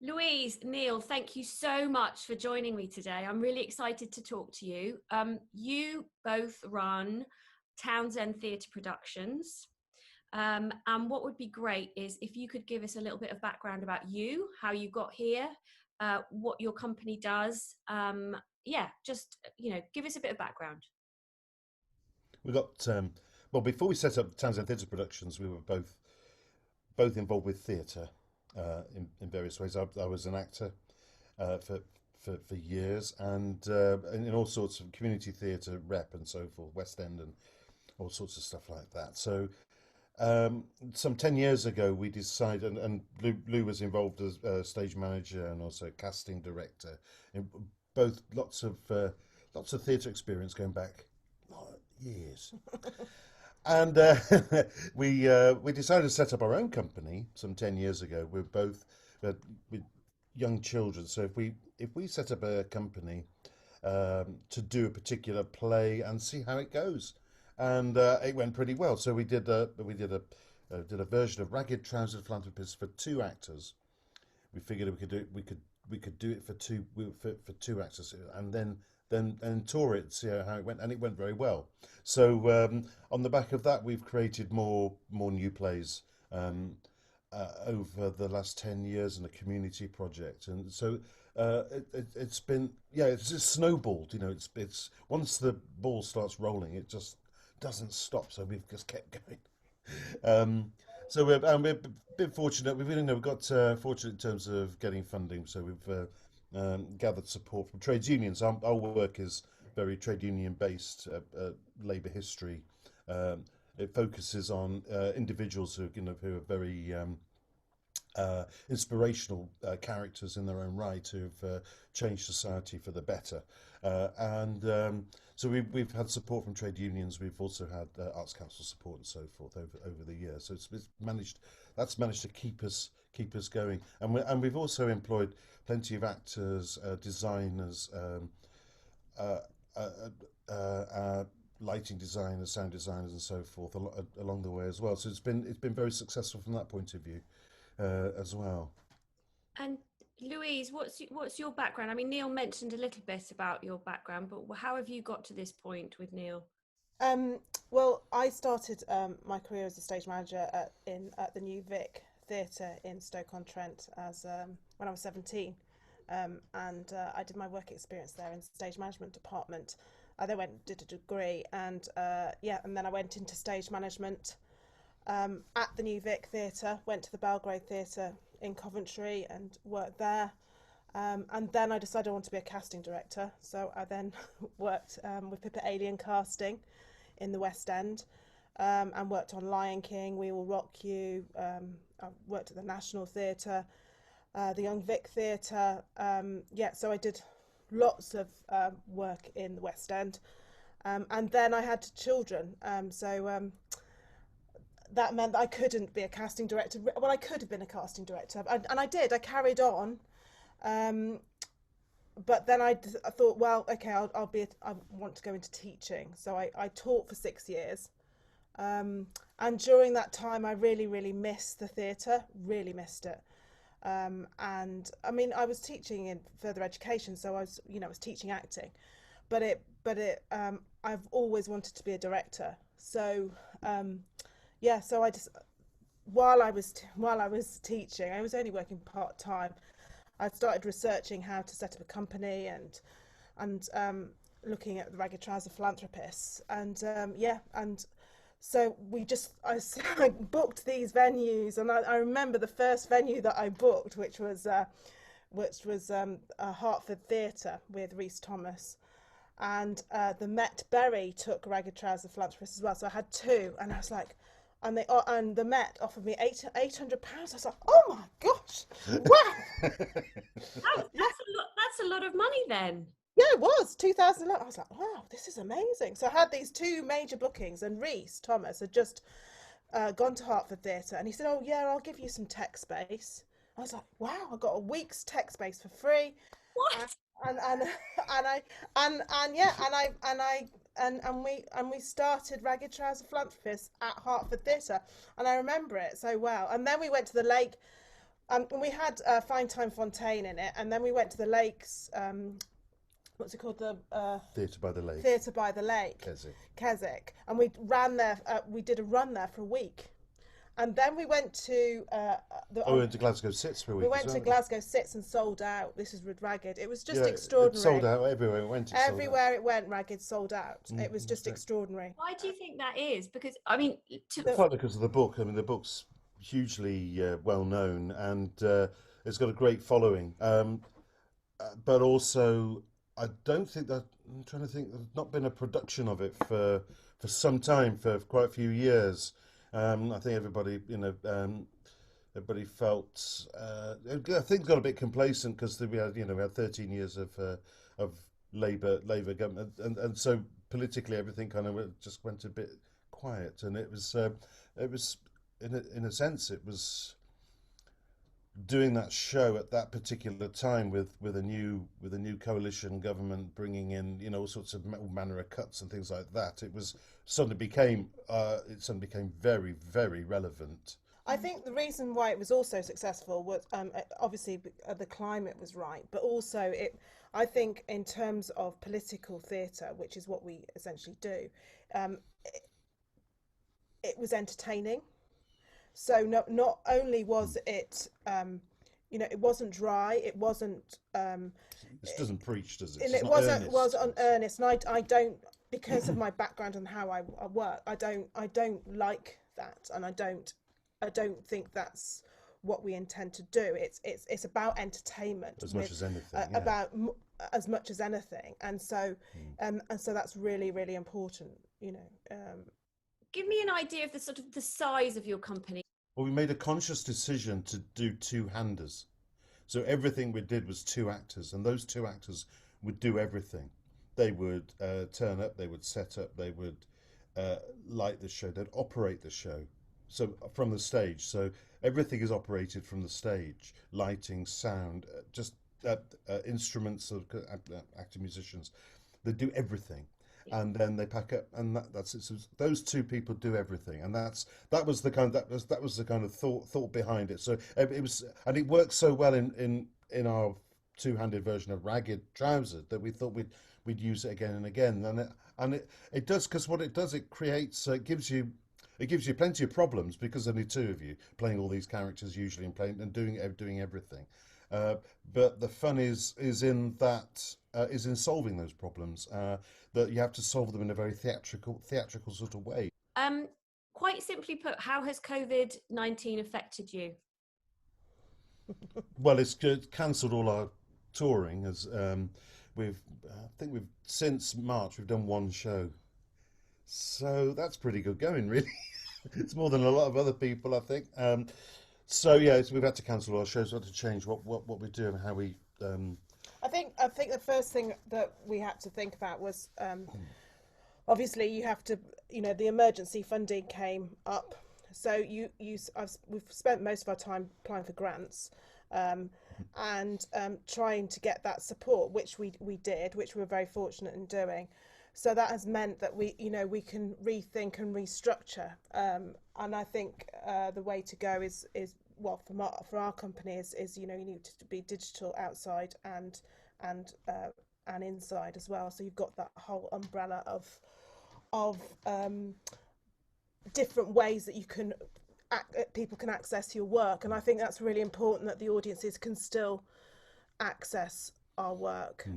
Louise, Neil, thank you so much for joining me today. I'm really excited to talk to you. You both run Townsend Theatre Productions. And what would be great is if you could give us a little bit of background about you, how you got here, what your company does. Yeah, just, give us a bit of background. We got well before we set up Townsend Theatre Productions. We were both involved with theatre in various ways. I was an actor for years, and in all sorts of community theatre rep and so forth, West End and all sorts of stuff like that. So some 10 years ago, we decided, and Lou was involved as stage manager and also casting director, in both lots of theatre experience going back years. And we decided to set up our own company some 10 years ago. We're both with young children, so if we set up a company to do a particular play and see how it goes, and it went pretty well. So we did a version of Ragged Trousered Philanthropist for two actors. We figured we could do it for two actors, and then tour it, see how it went, and it went very well. So on the back of that, we've created more new plays over the last 10 years in a community project, and so it's been, yeah, it's just snowballed. It's once the ball starts rolling, it just doesn't stop. So we've just kept going. We're a bit fortunate. We've got fortunate in terms of getting funding. So we've gathered support from trades unions. Our work is very trade union based, labour history. It focuses on individuals who are very inspirational characters in their own right who've changed society for the better. And so we've had support from trade unions. We've also had Arts Council support and so forth over the years. So that's managed to keep us going. And we've also employed plenty of actors, designers, uh, uh, lighting designers, sound designers, and so forth along the way as well. So it's been very successful from that point of view as well. And Louise, what's your background? I mean, Neil mentioned a little bit about your background, but how have you got to this point with Neil? Um, well, I started my career as a stage manager at the New Vic Theatre in Stoke-on-Trent as when I was 17, and I did my work experience there in the stage management department. I then went and did a degree, and and then I went into stage management at the New Vic Theatre. Went to the Belgrade Theatre in Coventry and worked there. And then I decided I wanted to be a casting director, so I then worked with Pippa Alien Casting in the West End, and worked on Lion King, We Will Rock You. I worked at the National Theatre, the Young Vic Theatre. So I did lots of work in the West End, and then I had children, so that meant that I couldn't be a casting director. Well, I could have been a casting director, and I did. I carried on. But then I thought, well, okay, I want to go into teaching. So I taught for 6 years. And during that time, I really, really missed the theatre, really missed it. And I mean, I was teaching in further education, so I was teaching acting, I've always wanted to be a director. So, so I just, while I was teaching, I was only working part time. I started researching how to set up a company and looking at the Ragged Trouser Philanthropists, and so I booked these venues, and I remember the first venue that I booked, which was a Hertford Theatre with Rhys Thomas, and the Met Bury took Ragged Trouser Philanthropists as well. So I had two, and I was like, and the Met offered me £800. I was like, oh my gosh, wow. That's a lot of money then. Yeah, it was 2011. I was like, wow, this is amazing. So I had these two major bookings, and Rhys Thomas had just gone to Hertford Theatre, and he said, oh yeah, I'll give you some tech space. I was like, wow, I got a week's tech space for free. What? And we started Ragged Trouser Philanthropists at Hertford Theatre, and I remember it so well. And then we went to the lake. We had Fine Time Fontaine in it, and then we went to the lakes. What's it called? The Theatre by the Lake. Theatre by the Lake. Keswick. And we ran there. We did a run there for a week, and then we went to we went to Glasgow Sits for a week. We went to Glasgow Sits and sold out. This is with Ragged. It was just Yeah, extraordinary. it sold out everywhere it went. Everywhere it went, Ragged sold out. It was just exactly. extraordinary. Why do you think that is? Because I mean, Partly because of the book. I mean, the book's hugely well known, and it's got a great following. But also, I don't think that I'm trying to think. There's not been a production of it for some time, for quite a few years. I think everybody, everybody felt. I think got a bit complacent because we had 13 years of Labour government, and so politically everything kind of just went a bit quiet, and it was in a sense it was doing that show at that particular time with a new coalition government bringing in all sorts of manner of cuts and things like that. It suddenly became very, very relevant. I think the reason why it was also successful was obviously the climate was right, but also I think in terms of political theatre, which is what we essentially do, it was entertaining. So not only was it, it wasn't dry, it wasn't. This doesn't preach, does it? And it wasn't earnest. And I don't, because of my background and how I work, I don't like that, and I don't think that's what we intend to do. It's about entertainment as much as anything. About as much as anything, and so that's really, really important. Give me an idea of the sort of the size of your company. Well, we made a conscious decision to do two-handers. So everything we did was two actors, and those two actors would do everything. They would turn up, they would set up, they would light the show, they'd operate the show. So from the stage, so everything is operated from the stage, lighting, sound, just instruments of actor musicians. They do everything. And then they pack up, and that's it. So those two people do everything, and that was the kind of thought behind it. So it was, and it worked so well in our two-handed version of Ragged Trousers that we thought we'd use it again and again. And it does, because what it does, it creates, it gives you plenty of problems because only two of you playing all these characters usually and doing everything. But the fun is in solving those problems. That you have to solve them in a very theatrical sort of way. Quite simply put, how has COVID-19 affected you? Well, it's cancelled all our touring. As I think we've since March we've done one show, so that's pretty good going, really. It's more than a lot of other people, I think. So we've had to cancel our shows. We've had to change what we do and how we. I think the first thing that we had to think about was obviously you have to, the emergency funding came up, so we've spent most of our time applying for grants and trying to get that support, which we did, which we were very fortunate in doing. So that has meant that we can rethink and restructure, and I think the way to go is well, for our company is you need to be digital outside and inside as well. So you've got that whole umbrella of different ways that people can access your work, and I think that's really important, that the audiences can still access our work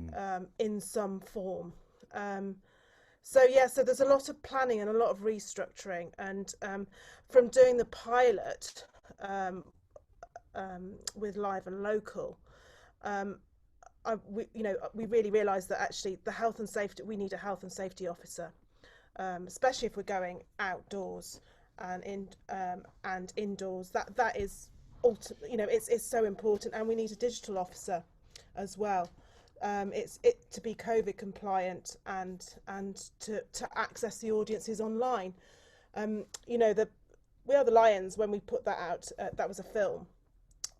in some form. So there's a lot of planning and a lot of restructuring, and from doing the pilot with Live and Local, we really realised that actually the health and safety, we need a health and safety officer, especially if we're going outdoors and indoors. That is it's so important, and we need a digital officer as well. It's to be COVID compliant and to access the audiences online. We Are the Lions, when we put that out, that was a film.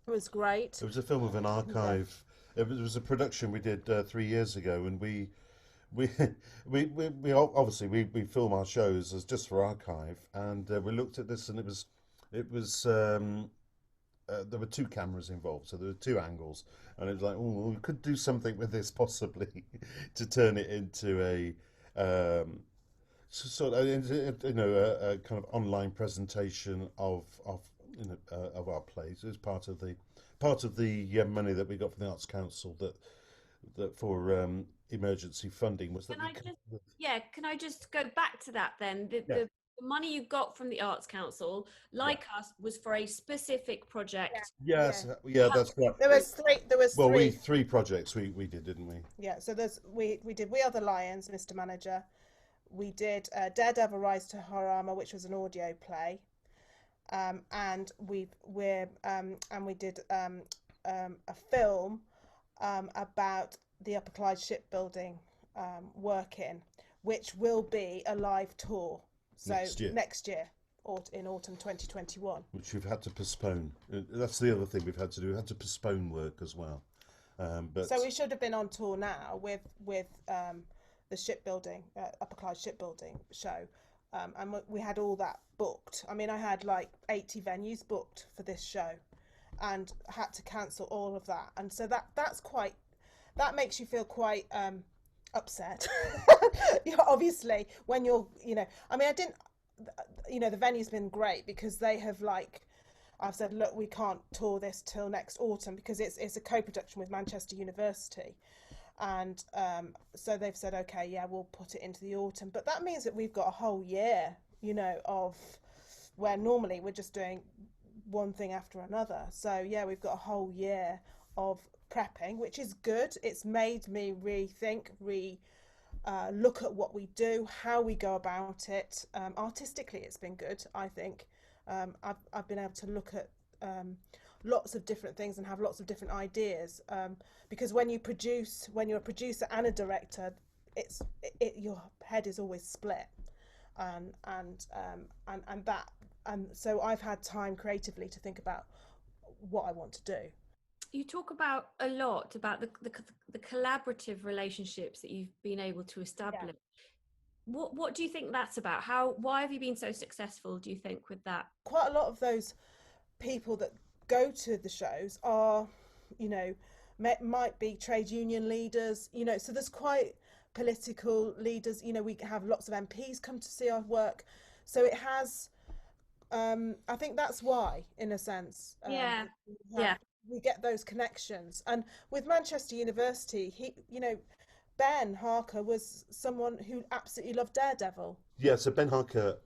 It was great. It was a film with an archive. Yeah. It was a production we did 3 years ago, and we obviously we film our shows as just for archive, and we looked at this, and it was there were two cameras involved, so there were two angles, and it was like, oh, we could do something with this possibly to turn it into a sort of a kind of online presentation of our plays. It was part of the money that we got from the Arts Council that for emergency funding was that can I just go back to that then? The money you got from the Arts Council, like us, was for a specific project. Yes, that's right. There was three. Three projects we did, didn't we? Yeah, so we did We Are the Lions, Mr. Manager. We did Daredevil Rise to Harama, which was an audio play, and we did a film about the Upper Clyde shipbuilding working, which will be a live tour. So next year, or in autumn 2021. Which we've had to postpone. That's the other thing we've had to do. We had to postpone work as well. So we should have been on tour now with the shipbuilding, Upper Clyde shipbuilding show. And we had all that booked. I mean, I had like 80 venues booked for this show and had to cancel all of that. And so that makes you feel quite upset. Obviously, when I mean, the venue's been great because they have I've said, look, we can't tour this till next autumn because it's a co-production with Manchester University. And so they've said, okay, yeah, we'll put it into the autumn. But that means that we've got a whole year, of where normally we're just doing one thing after another. So, yeah, we've got a whole year of prepping, which is good. It's made me rethink, look at what we do, how we go about it. Artistically, it's been good, I think. I've been able to look at lots of different things and have lots of different ideas, because when you're a producer and a director, your head is always split, and so I've had time creatively to think about what I want to do. You talk about a lot about the collaborative relationships that you've been able to establish. Yeah. What do you think that's about? Why have you been so successful, do you think, with that? Quite a lot of those people that go to the shows are, might be trade union leaders, so there's quite political leaders, we have lots of MPs come to see our work. So it has, I think that's why, in a sense, we get those connections. And with Manchester University, Ben Harker was someone who absolutely loved Daredevil. Yeah, so Ben Harker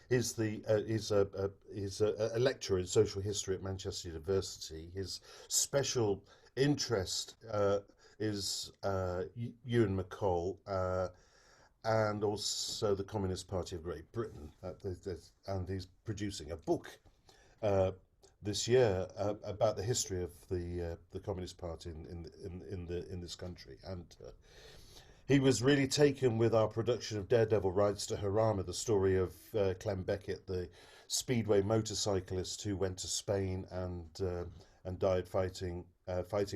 is a lecturer in social history at Manchester University. His special interest is Ewan MacColl and also the Communist Party of Great Britain. And he's producing a book this year about the history of the Communist Party in this country. And he was really taken with our production of Daredevil Rides to Harama, the story of Clem Beckett, the speedway motorcyclist who went to Spain and died fighting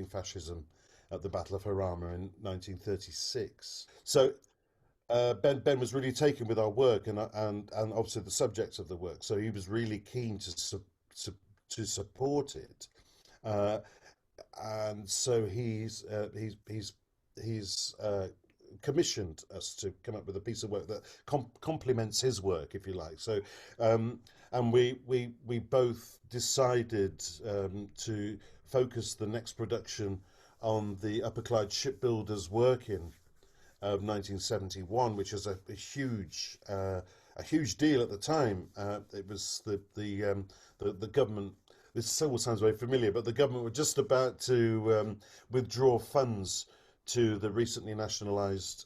fascism at the Battle of Harama in 1936. So Ben was really taken with our work and obviously the subjects of the work. So he was really keen to support it, and so he's commissioned us to come up with a piece of work that complements his work, if you like. So, and we both decided to focus the next production on the Upper Clyde shipbuilders' working of 1971, which was a huge deal at the time. It was the government. This all sounds very familiar, but the government were just about to withdraw funds to the recently nationalised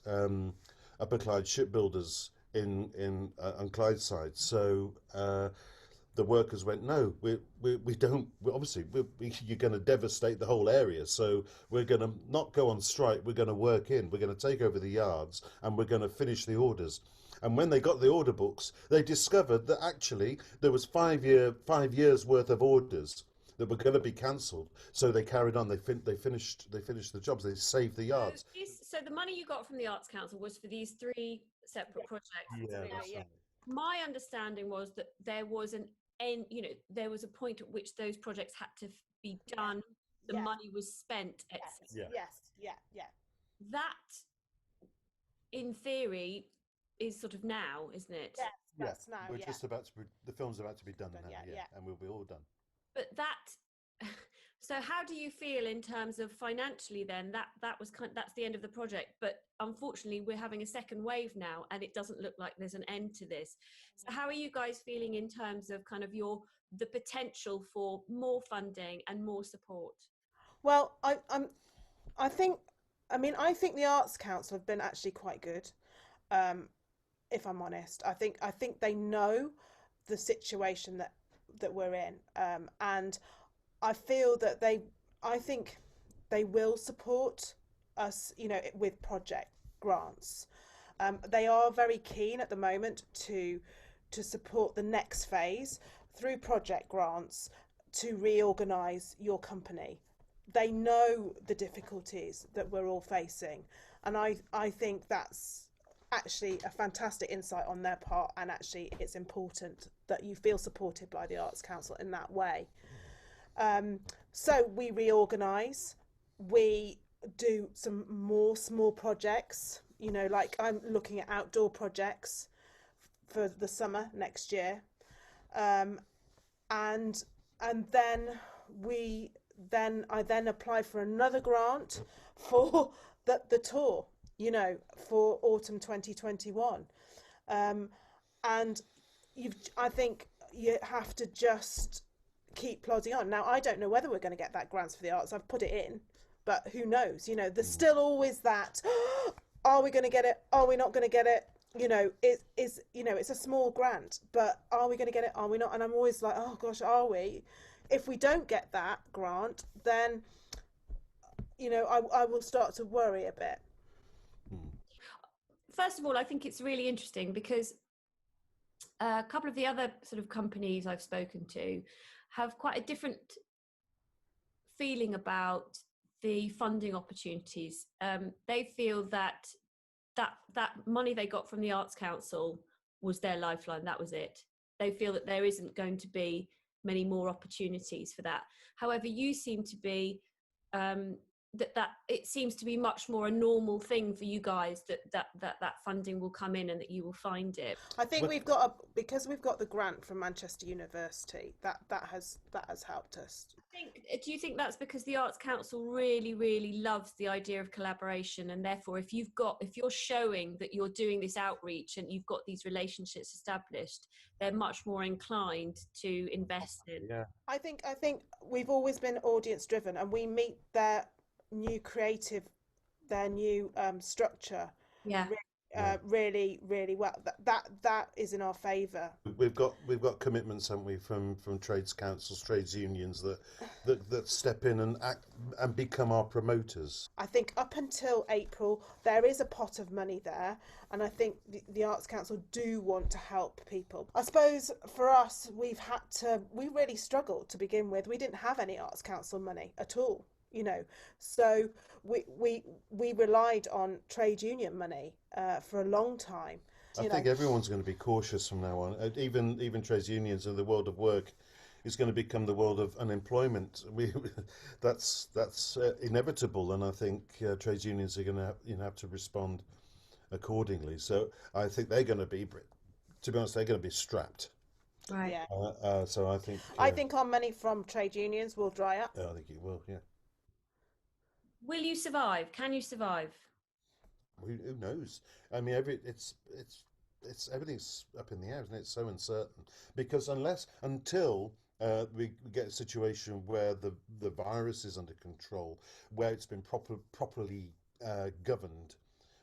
Upper Clyde shipbuilders on Clydeside. So the workers went, no, we don't. Obviously, you're going to devastate the whole area. So we're going to not go on strike. We're going to work in. We're going to take over the yards, and we're going to finish the orders. And when they got the order books, they discovered that actually there was 5 years worth of orders that were going to be cancelled. So they carried on. They finished the jobs. They saved the yards. So the money you got from the Arts Council was for these 3 separate projects. Yeah. My understanding was that there was and there was a point at which those projects had to be done, the Yeah. money was spent, etc. Yeah. That, in theory, is sort of now, isn't it? Yes, that's now. We're just about to the film's about to be done now, and we'll be all done. But that, so how do you feel in terms of financially then? That's the end of the project, but unfortunately we're having a second wave now, and it doesn't look like there's an end to this. So how are you guys feeling in terms of kind of the potential for more funding and more support? Well, I think the Arts Council have been actually quite good. If I'm honest, I think they know the situation that we're in, and I feel that I think they will support us, with project grants. They are very keen at the moment to support the next phase through project grants to reorganise your company. They know the difficulties that we're all facing, and I think that's actually a fantastic insight on their part, and actually it's important that you feel supported by the Arts Council in that way. So we reorganise, we do some more small projects, like I'm looking at outdoor projects for the summer next year, and then I then apply for another grant for the tour, for autumn 2021, and I think you have to just keep plodding on. Now, I don't know whether we're going to get that grants for the arts. I've put it in, but who knows? There's still always that. Are we going to get it? Are we not going to get it? It's a small grant, but are we going to get it? Are we not? And I'm always like, oh gosh, are we? If we don't get that grant, then I will start to worry a bit. First of all, I think it's really interesting because a couple of the other sort of companies I've spoken to have quite a different feeling about the funding opportunities. They feel that money they got from the Arts Council was their lifeline. That was it. They feel that there isn't going to be many more opportunities for that. However, you seem to be that it seems to be much more a normal thing for you guys that funding will come in and that you will find it. I think because we've got the grant from Manchester University, that has helped us. Do you think that's because the Arts Council really, really loves the idea of collaboration, and therefore if you're showing that you're doing this outreach and you've got these relationships established, they're much more inclined to invest in? Yeah. I think we've always been audience driven, and we meet their new creative, their new structure really, really well. That is in our favour. We've got commitments, haven't we, from trades councils, trades unions that step in and act and become our promoters. I think up until April there is a pot of money there, and I think the Arts Council do want to help people. I suppose for us we really struggled to begin with. We didn't have any Arts Council money at all. So we relied on trade union money for a long time. I think everyone's going to be cautious from now on. Even trades unions and the world of work is going to become the world of unemployment. That's inevitable, and I think trades unions are going to have to respond accordingly. So I think they're going to be, to be honest, they're going to be strapped. Right. Yeah. So I think our money from trade unions will dry up. I think it will. Yeah. Will you survive? Can you survive? Who knows? I mean, it's everything's up in the air, isn't it? It's so uncertain because until we get a situation where the virus is under control, where it's been properly governed,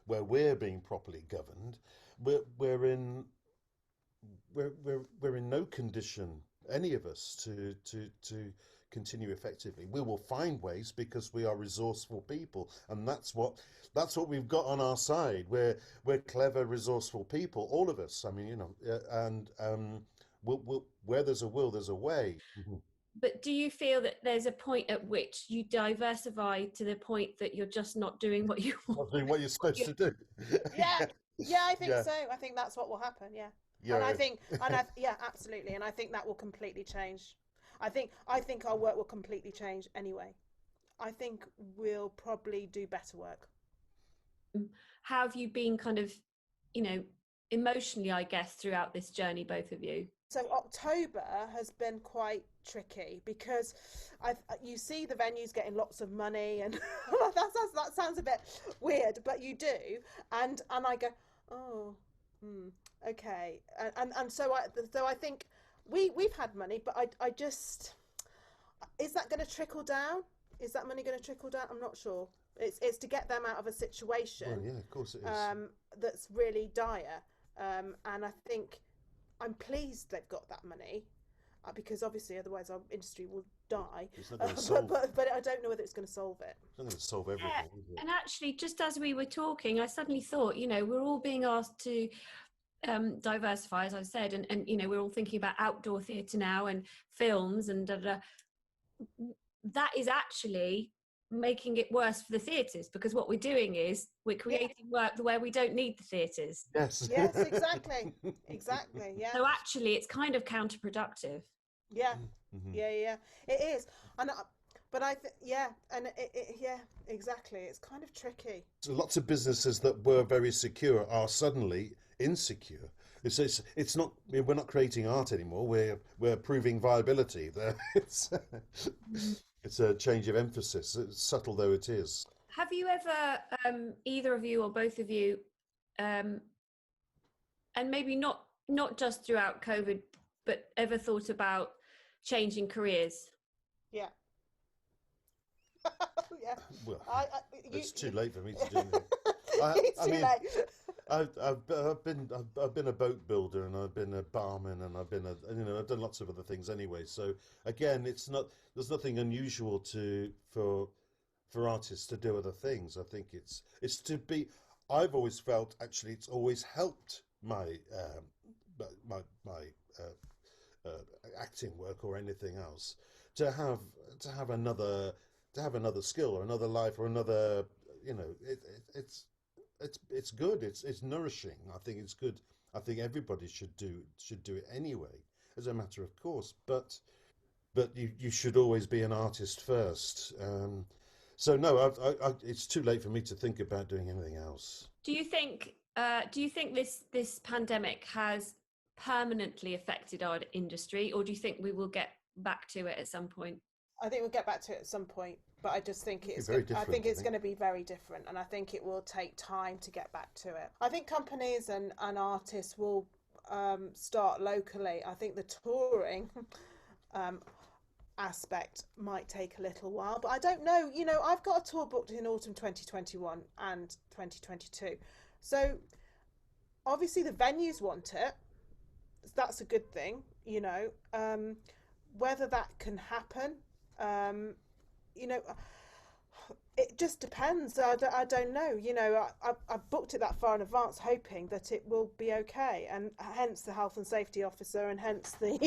where we're being properly governed, we're in no condition, any of us, to continue effectively. We will find ways because we are resourceful people, and that's what we've got on our side. We're clever, resourceful people, all of us. I mean, and where there's a will, there's a way. Mm-hmm. But do you feel that there's a point at which you diversify to the point that you're just not doing what you want? Not doing what you're supposed to do? Yeah, I think so. I think that's what will happen. Yeah. And I think, yeah, absolutely. And I think that will completely change. I think our work will completely change anyway. I think we'll probably do better work. How have you been kind of, emotionally, I guess, throughout this journey, both of you? So October has been quite tricky because you see the venues getting lots of money, and that sounds a bit weird, but you do, and I go, oh, okay, and so I think we've had money, but I just, is that going to trickle down? Is that money going to trickle down? I'm not sure. It's to get them out of a situation. Well, yeah, of course it is. That's really dire, and I think I'm pleased they've got that money, because obviously otherwise our industry will die. It's not going to solve. But I don't know whether it's going to solve it. It's not going to solve everything. Yeah. Is it? And actually, just as we were talking, I suddenly thought, we're all being asked to diversify, as I said, and we're all thinking about outdoor theatre now and films and that is actually making it worse for the theatres, because what we're doing is we're creating work where we don't need the theatres. Yes. Yes, exactly. Yeah. So actually, it's kind of counterproductive. Yeah. Yeah. It is, but yeah, exactly. It's kind of tricky. So lots of businesses that were very secure are suddenly insecure. It's not. We're not creating art anymore. We're proving viability. It's a change of emphasis, subtle though it is. Have you ever, either of you or both of you, and maybe not just throughout COVID, but ever thought about changing careers? Yeah. Yeah. Well, it's too late for me to do that. It's too late. I've been a boat builder, and I've been a barman, and I've done lots of other things anyway. So again, there's nothing unusual for artists to do other things. I think it's to be. I've always felt actually it's always helped my acting work or anything else to have another skill or another life or another. It's good. It's nourishing. I think it's good. I think everybody should do it anyway, as a matter of course. But you should always be an artist first. So no, it's too late for me to think about doing anything else. Do you think this pandemic has permanently affected our industry, or do you think we will get back to it at some point? I think we'll get back to it at some point, but I just think it's going to be very different, and I think it will take time to get back to it. I think companies and artists will start locally. I think the touring aspect might take a little while, but I don't know. I've got a tour booked in autumn 2021 and 2022, so obviously the venues want it. That's a good thing. Whether that can happen, it just depends. I don't know. I've booked it that far in advance, hoping that it will be okay, and hence the health and safety officer, and hence the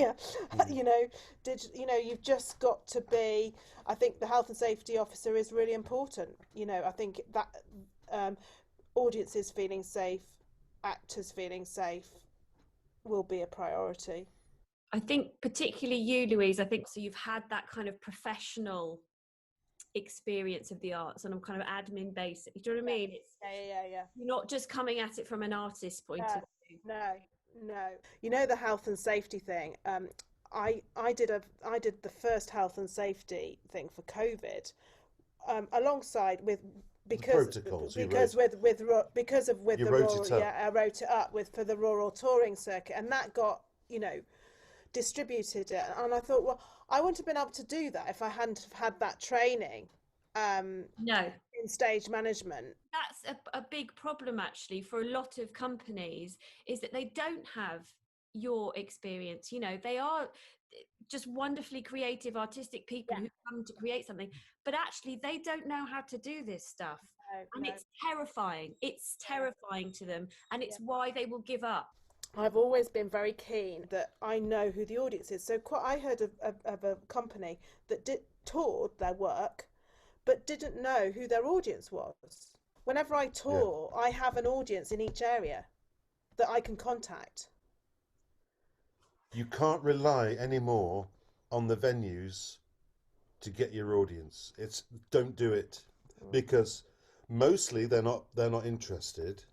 you've just got to be. I think the health and safety officer is really important. I think that audiences feeling safe, actors feeling safe, will be a priority. I think particularly you, Louise, I think so you've had that kind of professional experience of the arts on a kind of admin basis. Do you know what I mean? Yeah. You're not just coming at it from an artist's point of view. No. The health and safety thing. I did the first health and safety thing for COVID, alongside with because the I wrote it up for the rural touring circuit, and that got distributed it, and I thought, well, I wouldn't have been able to do that if I hadn't have had that training in stage management. That's a big problem actually for a lot of companies, is that they don't have your experience. They are just wonderfully creative, artistic people who come to create something, but actually they don't know how to do this stuff. It's terrifying. It's terrifying to them, and it's why they will give up. I've always been very keen that I know who the audience is. So I heard of a company that toured their work, but didn't know who their audience was. Whenever I tour, I have an audience in each area that I can contact. You can't rely anymore on the venues to get your audience. It's don't do it, because mostly they're not interested,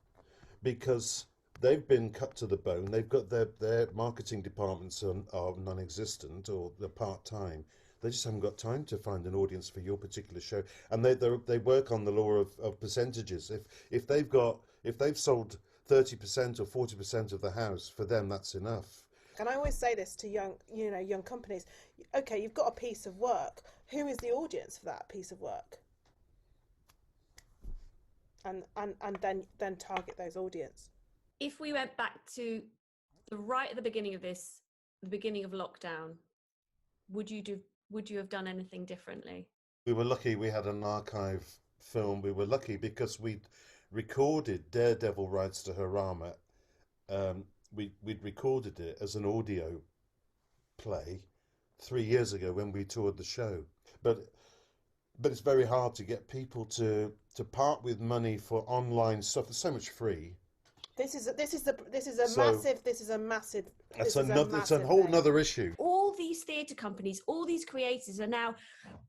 because they've been cut to the bone. They've got their marketing departments are non-existent, or they're part-time. They just haven't got time to find an audience for your particular show, and they work on the law of percentages. If they've sold 30% or 40% of the house, for them that's enough. And I always say this to young companies. Okay, you've got a piece of work. Who is the audience for that piece of work? And then target those audience. If we went back to right at the beginning of this, the beginning of lockdown, would you have done anything differently? We were lucky we had an archive film. We were lucky because we'd recorded Daredevil Rides to Harama. We'd recorded it as an audio play 3 years ago when we toured the show. But it's very hard to get people to part with money for online stuff. There's so much free. This is a massive. It's a whole nother issue. All these theatre companies, all these creators are now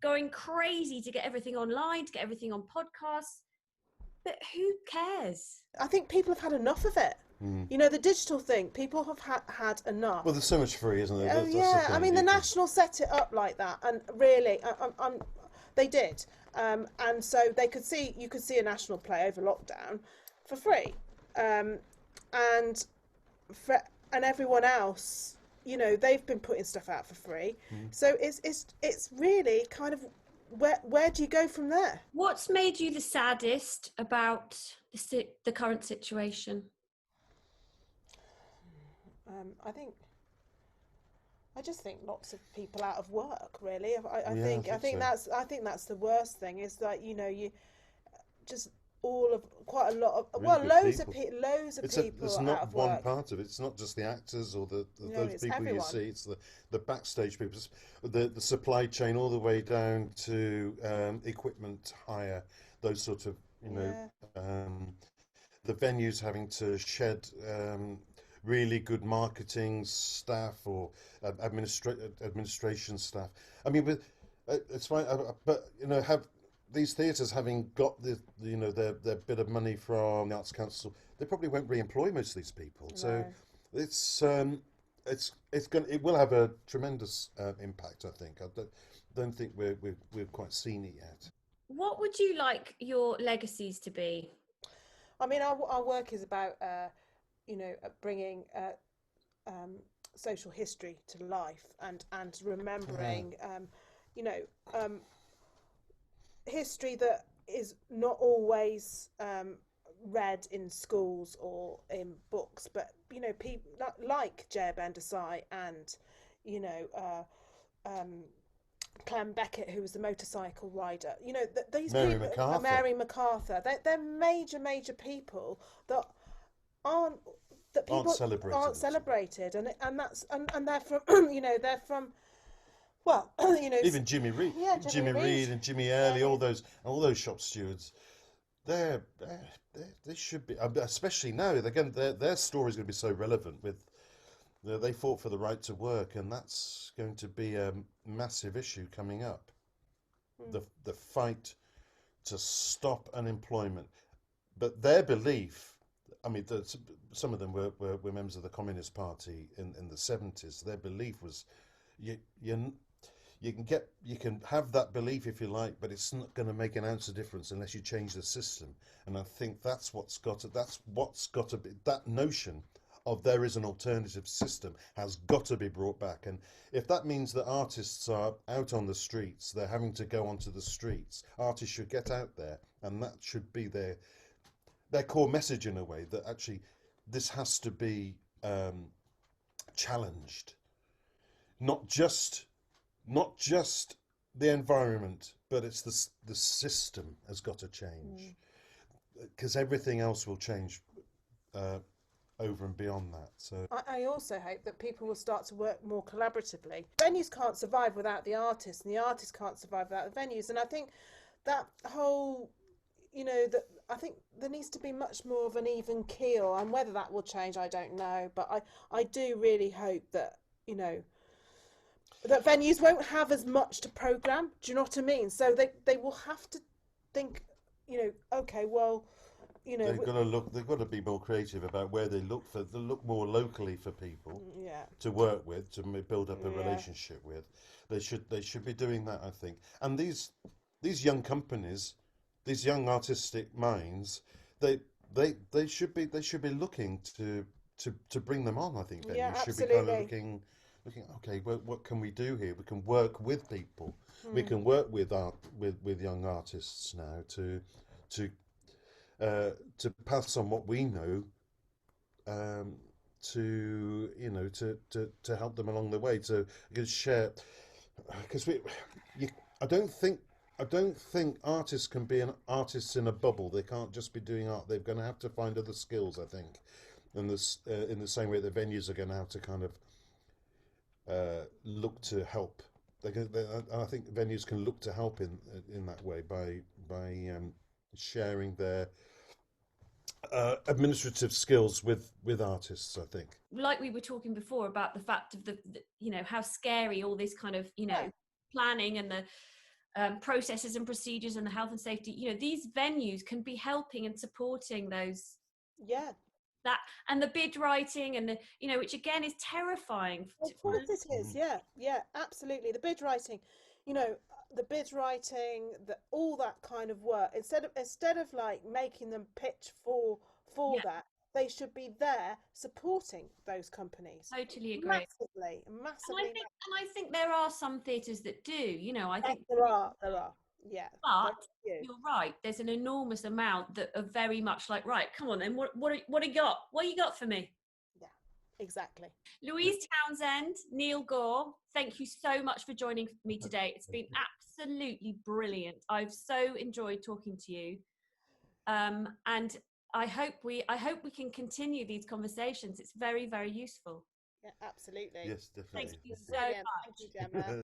going crazy to get everything online, to get everything on podcasts. But who cares? I think people have had enough of it. You know, the digital thing, people have had enough. Well, there's so much free, isn't there? Oh, yeah. I mean, the National set it up like that, and really, they did. And so you could see a national play over lockdown for free. And everyone else, you know, they've been putting stuff out for free. So it's really kind of where do you go from there? What's made you the saddest about the current situation? I just think lots of people out of work. Really, I think that's the worst thing. Is that, you know, you just quite a lot of loads of people It's out not of one work. part of it. It's not just the actors or those people everyone. you see. It's the backstage people, the supply chain, all the way down to equipment hire, those sort of, you know, the venues having to shed really good marketing staff or administration staff. I mean, it's fine, but you know, have these theatres having got their bit of money from the Arts Council, they probably won't re-employ most of these people. No. So it will have a tremendous impact. I think. I don't think we've quite seen it yet. What would you like your legacies to be? I mean, our work is about bringing social history to life and remembering history that is not always read in schools or in books, but you know, people like Gemma Aston and Clem Beckett, who was the motorcycle rider. You know, these people, Mary MacArthur, they're major people that aren't celebrated, and they're from they're from. Well, you know, even Jimmy Reed, Jimmy Reed and Jimmy Early, all those shop stewards, they should be, especially now. Again, their story is going to be so relevant. With they fought for the right to work, and that's going to be a massive issue coming up. The fight to stop unemployment, but their belief. I mean, some of them were members of the Communist Party in the 70s. Their belief was, you can have that belief if you like, but it's not going to make an ounce of difference unless you change the system. And I think that's what's got to be, that notion of there is an alternative system has got to be brought back. And if that means that artists are out on the streets, they're having to go onto the streets, artists should get out there, and that should be their core message in a way, that actually this has to be challenged. Not just the environment, but it's the system has got to change, because everything else will change over and beyond that. So I also hope that people will start to work more collaboratively. Venues can't survive without the artists, and the artists can't survive without the venues. And I think that whole, I think there needs to be much more of an even keel, and whether that will change, I don't know. But I do really hope that you know, that venues won't have as much to program. Do you know what I mean? So they will have to think, you know, okay, well, you know, They've got to look. They've got to be more creative about where they look for. They look more locally for people yeah, to work with, to build up a yeah, relationship with. They should be doing that, I think. And these young companies, these young artistic minds, they they should be looking to bring them on. I think yeah, venues should be kind of absolutely. looking. Okay, what can we do here? We can work with people. We Hmm. can work with with young artists now to to pass on what we know, um, to to help them along the way, to share, because you, I don't think artists can be an artists in a bubble. They can't just be doing art. They're going to have to find other skills, I think, and this in the same way the venues are going to have to kind of look to help. I think venues can look to help in that way by sharing their administrative skills with artists, I think. Like we were talking before about the fact of the you know, how scary all this kind of, you know, Yeah, planning and the processes and procedures and the health and safety, you know, these venues can be helping and supporting those, yeah. that, and the bid writing and the, you know, which again is terrifying Of course it is. Yeah, yeah, absolutely. The bid writing, you know, the bid writing, all that kind of work. Instead of like making them pitch for yeah, that, they should be there supporting those companies totally agree. massively, And I massively. think, there are some theatres that do, you know, I Yes, think, there are. Yeah, there but are a few. you're right, there's an enormous amount that are very much like, right, come on then, what do you got? What you got for me? Yeah, exactly. Louise Townsend, Neil Gore, thank you so much for joining me today. It's been absolutely brilliant. I've so enjoyed talking to you. And I hope we can continue these conversations. It's very, very useful. Yeah, absolutely. Yes, Thank definitely. you so Brilliant. Thank you, much. Gemma.